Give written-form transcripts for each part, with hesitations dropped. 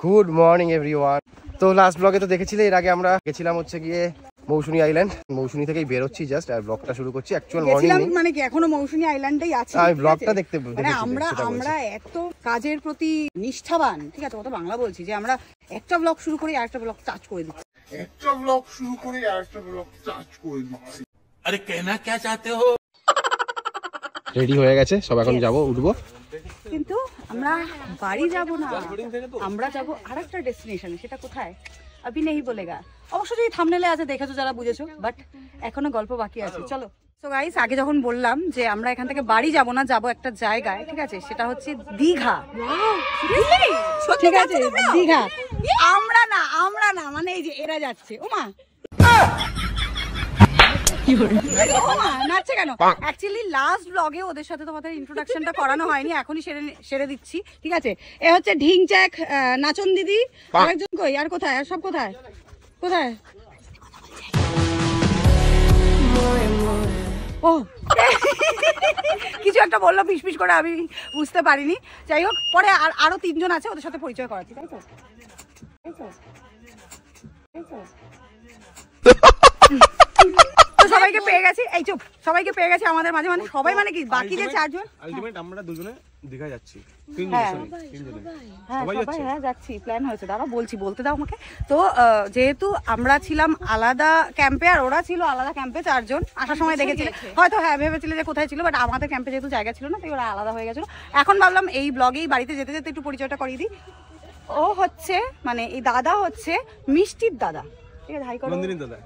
Good morning everyone. তো last ব্লগে তো দেখেছিলে, এর আগে আমরা গেছিলাম হচ্ছে গিয়ে মৌসুমী আইল্যান্ড। মৌসুমী থেকেই বেরোচ্ছি জাস্ট, আর ব্লগটা শুরু করছি। অ্যাকচুয়াল মর্নিং মানে কি এখনো মৌসুমী আইল্যান্ডেই আছি। আমি ব্লগটা দেখতে মানে আমরা এত কাজের প্রতি নিষ্ঠাবান, ঠিক আছে, কত বাংলা বলছি, যে আমরা একটা ব্লগ শুরু করি আর একটা ব্লগ টাচ করে দিচ্ছি। আরে কেনা কে চাতে হো। রেডি হয়ে গেছে সব, এখন যাবো, উঠবো। কিন্তু আমরা বাড়ি যাব না, আমরা যাব আরেকটা ডেস্টিনেশনে। সেটা কোথায় আবি নেই বলেগা। অবশ্য যদি থাম্বনেলে আছে দেখেছো, যারা বুঝেছো, বাট এখনো গল্প বাকি আছে। চলো। তো গাইস, আগে যখন বললাম যে আমরা এখান থেকে বাড়ি যাব না, যাব একটা জায়গায়, ঠিক আছে, সেটা হচ্ছে দীঘা। ঠিক আছে, দীঘা। আমরা না মানে এই যে এরা যাচ্ছে। ওমা নাচছে কেন? অ্যাকচুয়ালি লাস্ট ব্লগে ওদের সাথে তোমাদের ইন্ট্রোডাকশনটা করানো হয়নি, এখনই সেরে দিচ্ছি। ঠিক আছে, এ হচ্ছে ঢিংচ্যাক নাচন দিদি। আরেকজন কই? আর কোথায়? আর সব কোথায়? ও কিছু একটা বললো পিস করে, আমি বুঝতে পারিনি। যাই হোক, পরে আরো তিনজন আছে, ওদের সাথে পরিচয় করাচ্ছি। তাই তো সবাইকে পেয়ে গেছি। এই চুপ, সবাইকে পেয়ে গেছি আমাদের মাঝে। মানে সবাই মানে কি, বাকি যে চারজন, আলটিমেট আমরা দুজনে দীঘা যাচ্ছি। হ্যাঁ যাচ্ছি, প্ল্যান হয়েছে। দাঁড়া বলতে দাও আমাকে। তো যেহেতু আমরা ছিলাম আলাদা ক্যাম্পে আর ওরা ছিল আলাদা ক্যাম্পে, চারজন আসার সময় দেখেছিলে হয়তো, হ্যাঁ ভেবেছিলে যে কোথায় ছিল, বাট আমাদের ক্যাম্পে যেহেতু জায়গা ছিল না, তাই ওরা আলাদা হয়ে গেছিল। এখন ভাবলাম এই ব্লগেই বাড়িতে যেতে যেতে একটু পরিচয়টা করিয়ে দিই। ও হচ্ছে মানে এই দাদা হচ্ছে মিষ্টির দাদা, ঠিক আছে, হাই করো। দাদা।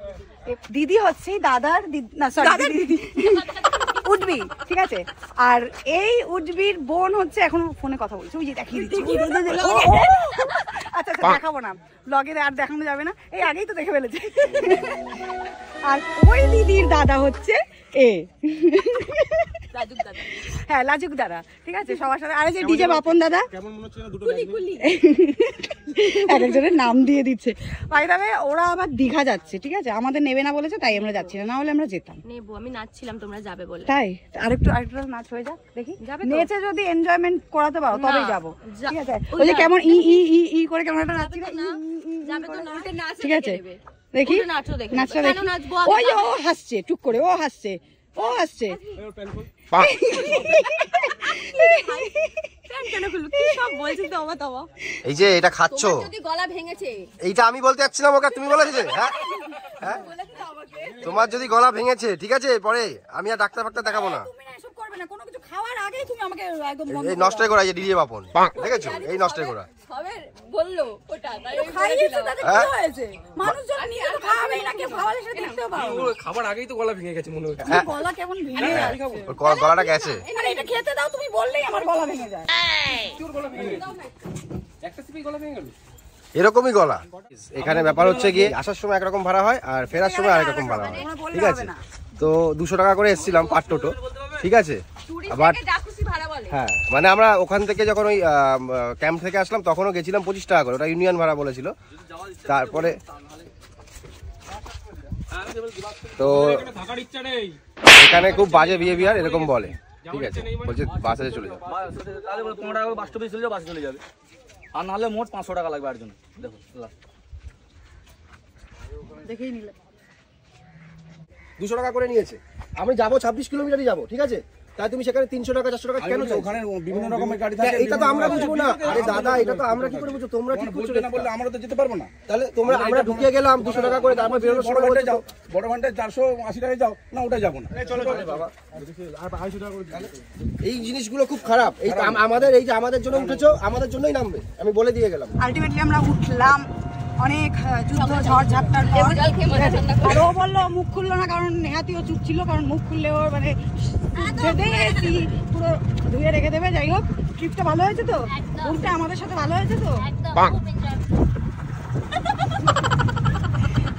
দিদি হচ্ছে দাদার দিদি উডবি, ঠিক আছে। আর এই উডবির বোন হচ্ছে, এখন ফোনে কথা বলছে, ওই যে দেখিয়ে দিচ্ছি। আচ্ছা দেখাবো না ব্লগে, আর দেখানো যাবে না, এই আগেই তো দেখে ফেলেছে। আর ওই দিদির দাদা হচ্ছে হ্যাঁ লাজুক দাদা, ঠিক আছে, সবার সাথে। আরে যে ডিজে বাপন দাদা, কেমন মনে হচ্ছে না দুটো এক একজনের নাম দিয়ে দিচ্ছে। ভাই দাবে ওরা আবার দীঘা যাচ্ছে, ঠিক আছে, আমাদের নেবে না বলেছে, তাই আমরা যাচ্ছি না, হলে আমরা যেতাম। নেবো, আমি নাচছিলাম তোমরা যাবে বলে। তাই আরেকটু নাচ হয়ে যাক, দেখি নেচে যদি এনজয়মেন্ট করাতে পারো তবেই যাবো, ঠিক আছে। ওই যে কেমন ই করে কেমন একটা নাচছিল, ঠিক আছে, দেখি নাচটা দেখি। ওই ও হাসছে টুক করে, ও হাসছে। এই যে এটা খাচ্ছ, গলা ভেঙেছে, এইটা আমি বলতে যাচ্ছিলাম ওকে, তুমি বলেছিলে। হ্যাঁ তোমার যদি গলা ভেঙেছে, ঠিক আছে, পরে আমি আর ডাক্তার দেখাবো না। এই নষ্টের করা, এই ডিজে বাপন, দেখেছো, এই নষ্টের করা বললো ওটা খাবার আগেই তো গলা ভেঙে গেছে মনে হচ্ছে। গলা কেমন ভেঙে যাচ্ছে, গলাটা গেছে। এটা খেতে দাও, তুমি বললেই আমার গলা ভেঙে যায়। এরকমই গলা। এখানে ব্যাপার হচ্ছে গিয়ে আসার সময় একরকম ভাড়া হয় আর ফেরার সময় আরেক রকম ভাড়া হয়, ঠিক আছে। তো 200 টাকা করে এসেছিলাম পার টোটো, ঠিক আছে। আবার হ্যাঁ মানে আমরা ওখান থেকে যখন ওই ক্যাম্প থেকে আসলাম তখনও গেছিলাম 25 টাকা করে, ওটা ইউনিয়ন ভাড়া বলেছিল। তারপরে তো এখানে খুব বাজে বিহেভিয়ার, এরকম বলে, ঠিক আছে, বলছে বাসে চলে যাও, 15 টাকা করে বাস স্টপে চলে যাও, বাসে চলে যাবে। আর নাহলে মোট 500 টাকা লাগবে আর জন্য। দেখো দেখেই নিলে 200 টাকা করে নিয়েছে। আমি যাবো 26 কিলোমিটারই যাবো, ঠিক আছে, তাই তুমি সেখানে 300 টাকা 400 টাকা কেন? ওখানে বিভিন্ন রকমের গাড়ি থাকে, এটা তো আমরা বুঝবো না। আরে দাদা, এটা তো আমরা কি করে বুঝবো? তোমরা ঠিক বুঝছো না বললে আমরা তো যেতে পারবো না। তাহলে আমরা ঢুকিয়ে গেলাম 200 টাকা করে, তারপর বেরোনোর সময় বলতে যাও বড় ঘন্টায় 480 টাকায় যাও না, ওটা যাবো না। চলো বাবা, আর 250 টাকা করে। এই জিনিসগুলো খুব খারাপ। এই আমাদের, এই যে আমাদের জন্য উঠেছো, আমাদের জন্যই নামবে, আমি বলে দিয়ে গেলাম। আলটিমেটলি আমরা উঠলাম অনেক যুদ্ধ ঝড় ঝাপটার পর। আর ও বললো মুখ খুললো না, কারণ নেহাতিও চুপ ছিল, কারণ মুখ খুললে ওর মানে পুরো ধুয়ে রেখে দেবে। যাই হোক, ট্রিপটা ভালো হয়েছে তো, ঘুরতে আমাদের সাথে ভালো হয়েছে তো।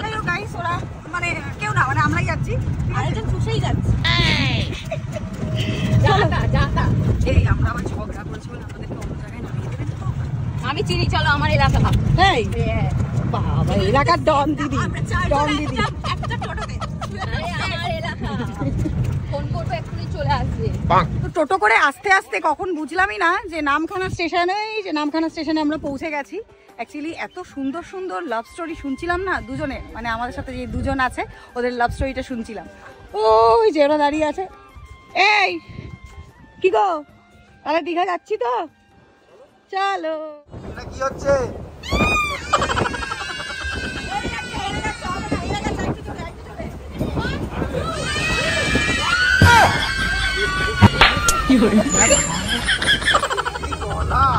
যাই হোক গাইস, ওরা মানে কেউ না, মানে আমরাই যাচ্ছি, আরেকজন চুষেই যাচ্ছি। এই আমরা আবার ঝগড়া করেছি বলে আমাদেরকে অন্য জায়গায় নামিয়ে দেবেন তো। আমি চিনি, চলো আমার এলাকা। এই বাবা, এলাকার ডন দিদি, একটা টোটোতে, আমার এলাকা ফোন করবো এক্ষুনি চলে আসবে। তো টোটো করে আস্তে আস্তে কখন বুঝলামই না যে নামখানা স্টেশনে আমরা পৌঁছে গেছি। অ্যাকচুয়ালি এত সুন্দর সুন্দর লাভ স্টোরি শুনছিলাম না দুজনে, মানে আমাদের সাথে যে দুজন আছে ওদের লাভ স্টোরিটা শুনছিলাম। ওই যে ওরা দাঁড়িয়ে আছে। এই কি গো, তাহলে দীঘা যাচ্ছি তো, চলো। কি হচ্ছে?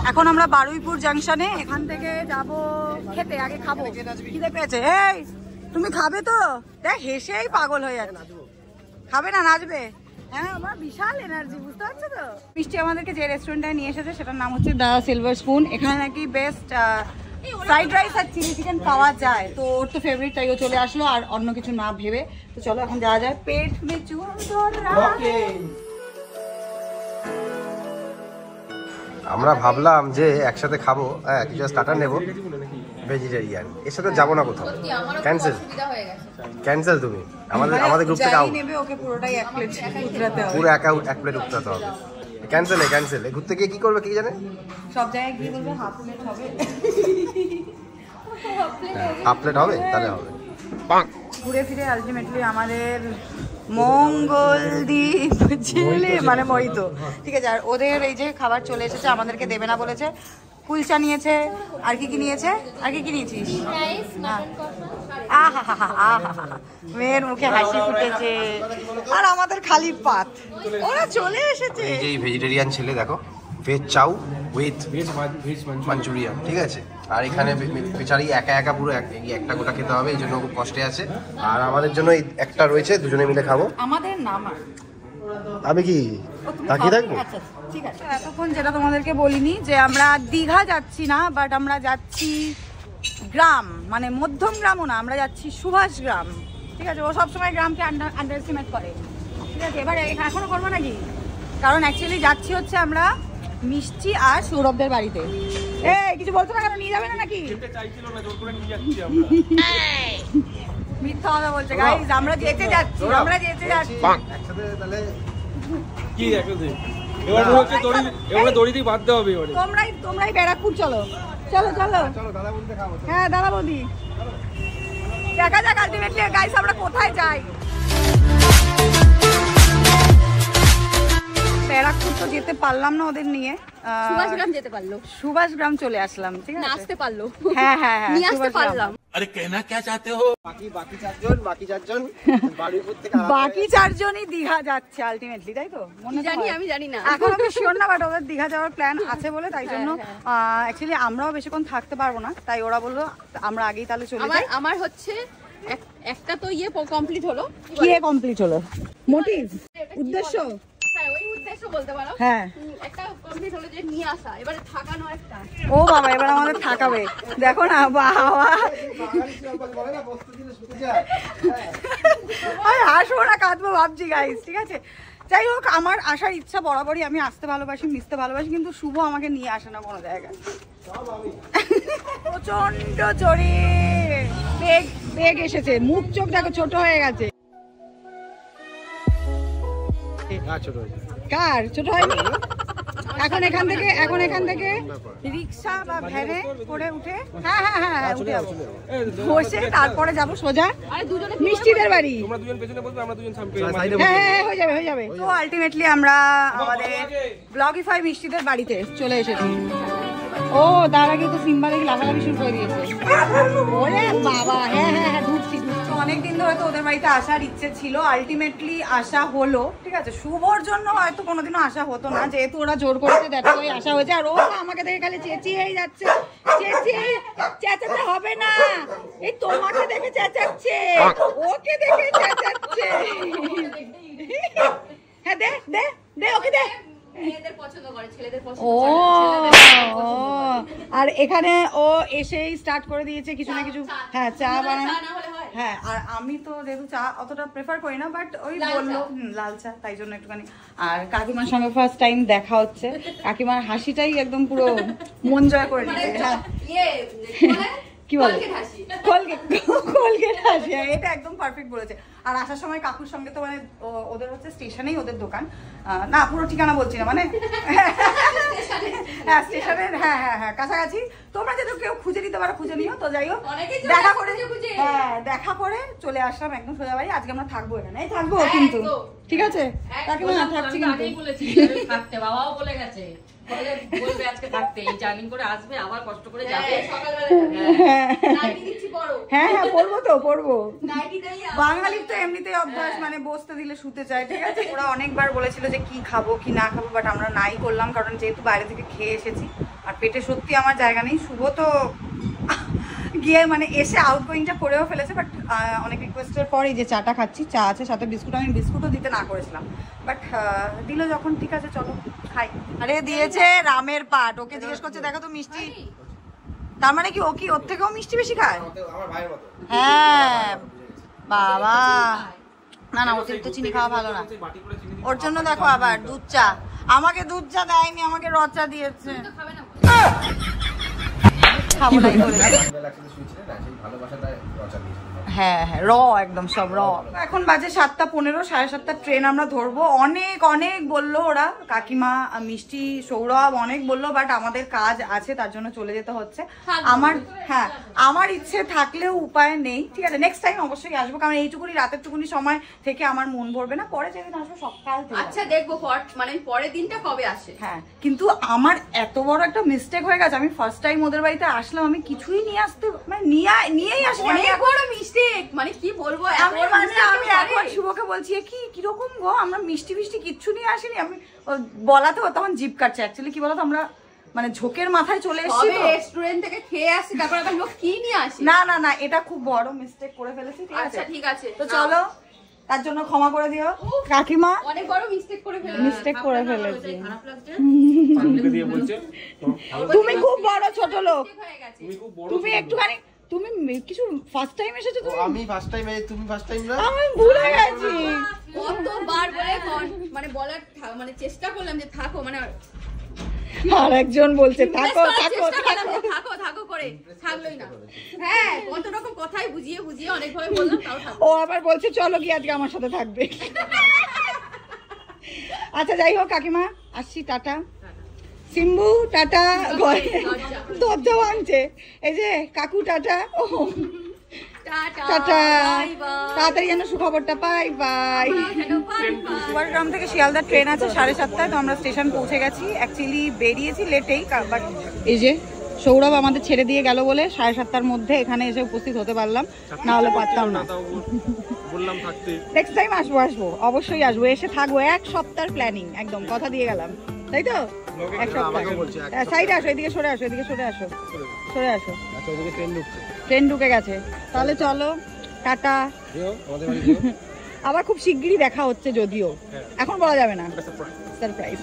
এখন আমরা বারুইপুর জাংশনে, এখান থেকে যাব খেতে, আগে খাবো, খিদে পেয়েছে। এই তুমি খাবে তো? দেখ হেসেই পাগল হয়ে যাচ্ছে। খাবে না নাচবে? হ্যাঁ, আমার বিশাল এনার্জি, বুঝতে পারছো তো। মিষ্টি আমাদেরকে যে রেস্টুরেন্টে নিয়ে এসেছে সেটার নাম হচ্ছে দ্য সিলভার স্পুন। এখানে নাকি বেস্ট ফ্রাইড রাইস আর চিলি চিকেন পাওয়া যায়, তো ওর তো ফেভারিট, তাই ও চলে আসলো আর অন্য কিছু না ভেবে। তো চলো এখন যাওয়া যায়। পেট মে চুন ধরা। আমরা ভাবলাম যে একসাথে খাবো, হ্যাঁ কিছু স্টার্টার নেবো ভেজিটেরিয়ান, এর সাথে যাবো না কোথাও। Cancel cancel. তুমি আমাদের গ্রুপ থেকে আউট। নেবে ওকে পুরোটাই এক প্লেট উতরাতে হবে, পুরো এক প্লেট উঠতে হবে। ক্যান্সেল। ঘুরতে গিয়ে কি করবে কি জানে? সব জায়গায় গিয়ে বলবে হাফ প্লেট হবে। হাফ প্লেট হবে, তাহলে হবে। ঘুরে ফিরে আলটিমেটলি আমাদের মঙ্গলদ্বীপ জেলে মানে মরিতো, ঠিক আছে। আর ওদের এই যে খাবার চলে এসেছে, আমাদেরকে দেবে না বলেছে। কুলচা নিয়েছে, আর কি কি নিয়েছে, আর কি কি নিয়েছিস? আহা হা হা আহা হা, মেয়ের মুখে হাসি ফুটেছে। আর আমাদের খালি পাত, ওরা চলে এসেছে। এই যে ভেজিটেরিয়ান ছেলে দেখো, veg chow with veg Manchurian, ঠিক আছে। আর এখানে বেচারি একা পুরো একটা গোটা খেতে হবে, এই জন্য খুব কষ্টে আছে। আর আমাদের জন্য একটা রয়েছে, দুজনে মিলে খাবো। আমাদের নাম আমি কি তাকিয়ে থাকবো? আচ্ছা ঠিক আছে। এতক্ষণ যেটা তোমাদেরকে বলিনি যে আমরা দীঘা যাচ্ছি না, বাট আমরা যাচ্ছি গ্রাম, মানে মধ্যম গ্রামও না, আমরা যাচ্ছি সুভাষ গ্রাম, ঠিক আছে। ও সবসময় গ্রামকে আন্ডার এস্টিমেট করে, ঠিক আছে। এবার এখনো করবো নাকি? কারণ অ্যাকচুয়ালি যাচ্ছি হচ্ছে আমরা মিষ্টি আর সৌরভদের বাড়িতে। এই কিছু বলছো না কেন? নিয়ে যাবে না নাকি? মিথ্যা কথা বলছে গাইস, আমরা যেতে যাচ্ছি। একসাথে তাহলে কি একসাথে? এবারে হচ্ছে দড়ি দিয়ে বাঁধতে হবে। এবারে তোমরাই ব্যারাকপুর চলো। দাদা বলতে খাবো। হ্যাঁ দাদা বৌদি, দেখা যাক আলটিমেটলি গাইস আমরা কোথায় যাই। ব্যারাকপুর তো যেতে পারলাম না ওদের নিয়ে, সুভাষগ্রাম যেতে পারলো, সুভাষগ্রাম চলে আসলাম, ঠিক আছে। আসতে পারলো, হ্যাঁ নিয়ে আসতে পারলাম। अरे कहना क्या चाहते हो? বাকি চারজনই দীঘা যাচ্ছে আলটিমেটলি, তাই তো? আমি জানি না, এখন আমি শিওর না, বাট ওদের দীঘা যাওয়ার প্ল্যান আছে বলে, তাই জন্য অ্যাকচুয়ালি আমরাও বেশিক্ষণ থাকতে পারবো না, তাই ওরা বললো আমরা আগেই তাহলে চলে যাই। আমার হচ্ছে একটা তো কমপ্লিট হলো। কি কমপ্লিট হলো? মোটিভ, উদ্দেশ্য? হ্যাঁ, ওই উদ্দেশ্য বলতে পারো। হ্যাঁ, একটা কমপ্লিট হলো যে নিয়ে আসা, এবারে থাকানো একটা। ও বাবা, এবার আমাদের থাকাবে, দেখো না বাবা। আসবো না, কাঁদবো ভাবছি গাইস, ঠিক আছে। যাই হোক, আমার আসার ইচ্ছা বরাবরই, আমি আসতে ভালোবাসি, মিশতে ভালোবাসি, কিন্তু শুভ আমাকে নিয়ে আসে না কোনো জায়গায়। প্রচন্ড জোরে বেগ এসেছে, মুখ চোখ দেখো ছোট হয়ে গেছে। কার ছোট হয়নি? এখন এখান থেকে রিক্সা বা ভ্যানে করে উঠে, হ্যাঁ উঠে যাবো, বসে তারপরে যাবো সোজা মিষ্টিদের বাড়ি। হ্যাঁ হয়ে যাবে। তো আলটিমেটলি আমরা আমাদের ব্লগিফাই মিষ্টিদের বাড়িতে চলে এসেছি। ও তার আগে তো সিম্বা দেখি লাফালাফি শুরু করে দিয়েছে। ওরে বাবা, হ্যাঁ ঢুকছি। অনেকদিন ধরে তো ওদের বাড়িতে আসার ইচ্ছে ছিল, আলটিমেটলি আসা হলো, ঠিক আছে। শুভর জন্য হয়তো কোনোদিনও আসা হতো না, যেহেতু ওরা জোর করেছে দেখো আসা হয়েছে। আর ও আমাকে দেখে খালি চেঁচিয়েই যাচ্ছে, চেঁচাতে হবে না, এই তোমাকে দেখে চেঁচাচ্ছে, ওকে দেখে চেঁচাচ্ছে। হ্যাঁ দে ওকে দে। ও আর এখানে ও এসেই স্টার্ট করে দিয়েছে কিছু না কিছু, হ্যাঁ চা বানানো। হ্যাঁ, আর আমি তো যেহেতু চা অতটা প্রেফার করি না, বাট ওই বললো লাল চা, তাই জন্য একটুখানি। আর কাকিমার সঙ্গে ফার্স্ট টাইম দেখা হচ্ছে, কাকিমার হাসিটাই একদম পুরো মন জয় করে নিচ্ছে। হ্যাঁ কি বলে কলগেট হাসি। কোলগেট হাসি, এটা একদম পারফেক্ট বলেছে। আর আসার সময় কাকুর সঙ্গে তো মানে ওদের হচ্ছে স্টেশনেই ওদের দোকান, না পুরো ঠিকানা বলছি না, মানে হ্যাঁ স্টেশনের, হ্যাঁ হ্যাঁ হ্যাঁ কাছাকাছি। তোমরা যদি কেউ খুঁজে নিতে পারো খুঁজে নিও। তো যাই হোক অনেকেই চলে দেখা আসে করে, খুঁজে। হ্যাঁ দেখা করে চলে আসলাম একদম সোজা বাড়ি। আজকে আমরা থাকবো এখানে, এই থাকবো কিন্তু, একদম। ঠিক আছে? কাকিমা থাকছি কিন্তু। থাকতে বাবাও বলে গেছে, বলবে আজকে থাকতে, এই জার্নি করে আসবে আবার কষ্ট করে যাবে। সকালবেলা নাইটি দিচ্ছি বড়। হ্যাঁ হ্যাঁ পড়বো তো পড়বো। নাইটিটাই বাঙালির তো এমনিতেই অভ্যাস, মানে বসতে দিলে শুতে চায়, ঠিক আছে? ওরা অনেকবার বলেছিল যে কি খাবো কি না খাবো, বাট আমরা নাই করলাম, কারণ যেহেতু বাইরে থেকে খেয়ে এসেছি আর পেটে সত্যি আমার জায়গা নেই। শুভ তো গিয়ে মানে এসে আউটগোয়িংটা করেও ফেলেছে, বাট অনেক রিকোয়েস্টের পর এই যে চাটা খাচ্ছি, চা আছে সাথে বিস্কুট, আমি বিস্কুটও দিতে না করেছিলাম, বাট দিল যখন, ঠিক আছে চলো খাই। আরে দিয়েছে রামের পাট, ওকে জিজ্ঞেস করছে দেখো তো মিষ্টি, তার মানে কি ও কি ওর থেকেও মিষ্টি বেশি খায়? আমার ভাইয়ের মতো। হ্যাঁ বাবা, না না অতিরিক্ত চিনি খাওয়া ভালো না। ওর জন্য দেখো আবার দুধ চা, আমাকে দুধ চা দেয়নি, আমাকে র চা দিয়েছে। খাবে না। খাবো নাই বলে। বেলা একসাথে শুয়েছিলেন না, সেই ভালোবাসাটা রচা দিয়েছিল। হ্যাঁ হ্যাঁ র, একদম সব র। এখন বাজে 7:15, 7:30 ট্রেন আমরা ধরবো। অনেক অনেক বললো ওরা, কাকিমা, মিষ্টি, সৌরভ অনেক বললো, বাট আমাদের কাজ আছে তার জন্য চলে যেতে হচ্ছে। আমার হ্যাঁ আমার ইচ্ছে থাকলেও উপায় নেই, ঠিক আছে? নেক্সট টাইম অবশ্যই আসবো, কারণ এইটুকুনি রাতের টুকুনি সময় থেকে আমার মন ভরবে না। পরে যেদিন আসবো সকাল থেকে। আচ্ছা দেখবো মানে পরের দিনটা কবে আসে। হ্যাঁ কিন্তু আমার এত বড় একটা মিস্টেক হয়ে গেছে, আমি ফার্স্ট টাইম ওদের বাড়িতে আসলাম, আমি কিছুই নিয়ে আসতে মানে নিয়েই আসিনি। অনেক বড় মিস্টেক, মানে কি বলবো, আমি মানে আমি এখন শুভকে বলছি কি কিরকম গো, আমরা মিষ্টি মিষ্টি কিচ্ছু নিয়ে আসিনি। আমি বলাতে তখন জিভ কাটছে, অ্যাকচুয়ালি কি বলতো আমরা মানে ঝোঁকের মাথায় চলে এসেছি তো রেস্টুরেন্ট থেকে খেয়ে আসি, তারপর আবার লোক কি নিয়ে আসে। না না না, এটা খুব বড় মিস্টেক করে ফেলেছি, ঠিক আছে? আচ্ছা ঠিক আছে, তো চলো, তার জন্য ক্ষমা করে দিও কাকিমা, অনেক বড় মিস্টেক করে ফেলেছি। মিস্টেক করে ফেলেছি। খারাপ লাগছে। দিয়ে বলছে তুমি খুব বড় ছোট লোক, হয়ে গেছে। তুমি একটুখানি, তুমি কিছু ফার্স্ট টাইম এসেছো তুমি, আমি ফার্স্ট টাইম, তুমি ফার্স্ট টাইম না? আমি ভুলে গেছি। কতবার বলে মানে বলার মানে চেষ্টা করলাম যে থাকো, মানে আর একজন বলছে থাকো থাকো চেষ্টা করলাম যে থাকো থাকো করে, থাকলোই না। হ্যাঁ কত রকম কথাই বুঝিয়ে বুঝিয়ে অনেকভাবে বললাম, তাও থাকো। ও আবার বলছে চলো কি আজকে আমার সাথে থাকবে। আচ্ছা যাই হোক কাকিমা, আসছি, টাটা। সিম্বু টাটা, ঘরে দরজা ভাঙছে, এই যে কাকু টাটা। ও টাটা, তাড়াতাড়ি যেন সুখবরটা পাই। বাই। কুয়ারগ্রাম থেকে শিয়ালদার ট্রেন আছে 7:30, তো আমরা স্টেশন পৌঁছে গেছি। অ্যাকচুয়ালি বেরিয়েছি লেটেই, বাট এই যে সৌরভ আমাদের ছেড়ে দিয়ে গেল বলে 7:30-র মধ্যে এখানে এসে উপস্থিত হতে পারলাম, না হলে পারতাম না। বললাম থাকতে, নেক্সট টাইম আসবো অবশ্যই আসবো, এসে থাকবো। 1 সপ্তাহের প্ল্যানিং, একদম কথা দিয়ে গেলাম, তাই তো? 1 সপ্তাহ। সাইডে আসো, এদিকে সরে আসো, এদিকে সরে আসো, সরে আসো। আচ্ছা ওদিকে ট্রেন ঢুকছে, ট্রেন ঢুকে গেছে, তাহলে চলো টাটা। যেও আমাদের বাড়ি যেও। আবার খুব শিগগিরই দেখা হচ্ছে, যদিও এখন বলা যাবে না, সারপ্রাইজ।